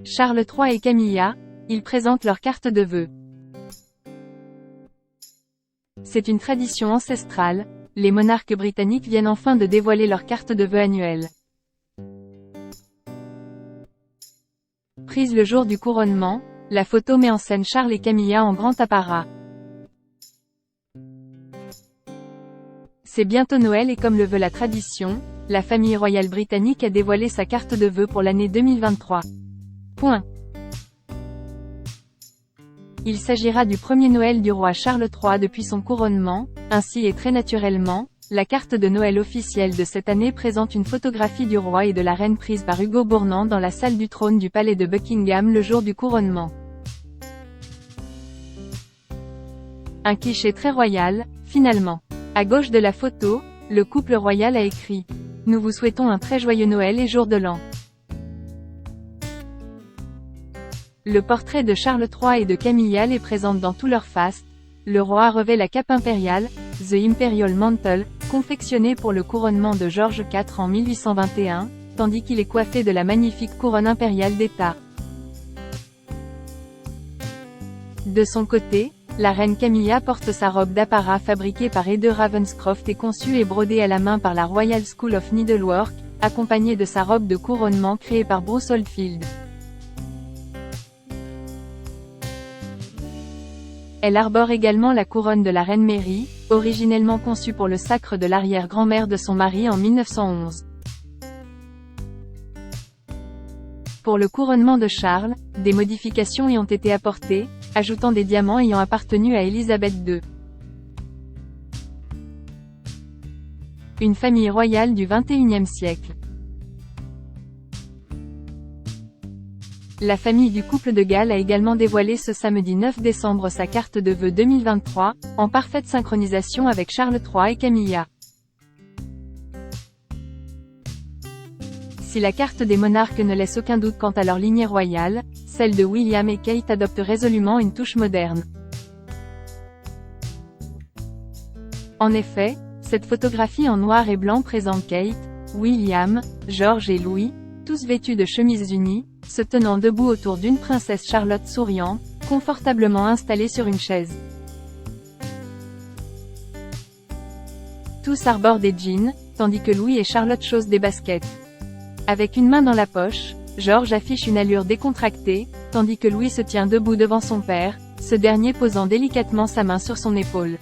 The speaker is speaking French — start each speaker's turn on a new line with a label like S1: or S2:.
S1: Charles III et Camilla, ils présentent leur carte de vœux. C'est une tradition ancestrale, les monarques britanniques viennent enfin de dévoiler leur carte de vœux annuelle. Prise le jour du couronnement, la photo met en scène Charles et Camilla en grand apparat. C'est bientôt Noël et comme le veut la tradition, la famille royale britannique a dévoilé sa carte de vœux pour l'année 2023. Il s'agira du premier Noël du roi Charles III depuis son couronnement, ainsi et très naturellement, la carte de Noël officielle de cette année présente une photographie du roi et de la reine prise par Hugo Bournan dans la salle du trône du palais de Buckingham le jour du couronnement. Un cliché très royal, finalement. À gauche de la photo, le couple royal a écrit « Nous vous souhaitons un très joyeux Noël et jour de l'an ». Le portrait de Charles III et de Camilla les présente dans tout leur faste. Le roi revêt la cape impériale, The Imperial Mantle, confectionnée pour le couronnement de George IV en 1821, tandis qu'il est coiffé de la magnifique couronne impériale d'État. De son côté, la reine Camilla porte sa robe d'apparat fabriquée par Ede Ravenscroft et conçue et brodée à la main par la Royal School of Needlework, accompagnée de sa robe de couronnement créée par Bruce Oldfield. Elle arbore également la couronne de la reine Mary, originellement conçue pour le sacre de l'arrière-grand-mère de son mari en 1911. Pour le couronnement de Charles, des modifications y ont été apportées, ajoutant des diamants ayant appartenu à Élisabeth II. Une famille royale du XXIe siècle. La famille du couple de Galles a également dévoilé ce samedi 9 décembre sa carte de vœux 2023, en parfaite synchronisation avec Charles III et Camilla. Si la carte des monarques ne laisse aucun doute quant à leur lignée royale, celle de William et Kate adopte résolument une touche moderne. En effet, cette photographie en noir et blanc présente Kate, William, George et Louis, tous vêtus de chemises unies, se tenant debout autour d'une princesse Charlotte souriante, confortablement installée sur une chaise. Tous arborent des jeans, tandis que Louis et Charlotte chaussent des baskets. Avec une main dans la poche, George affiche une allure décontractée, tandis que Louis se tient debout devant son père, ce dernier posant délicatement sa main sur son épaule.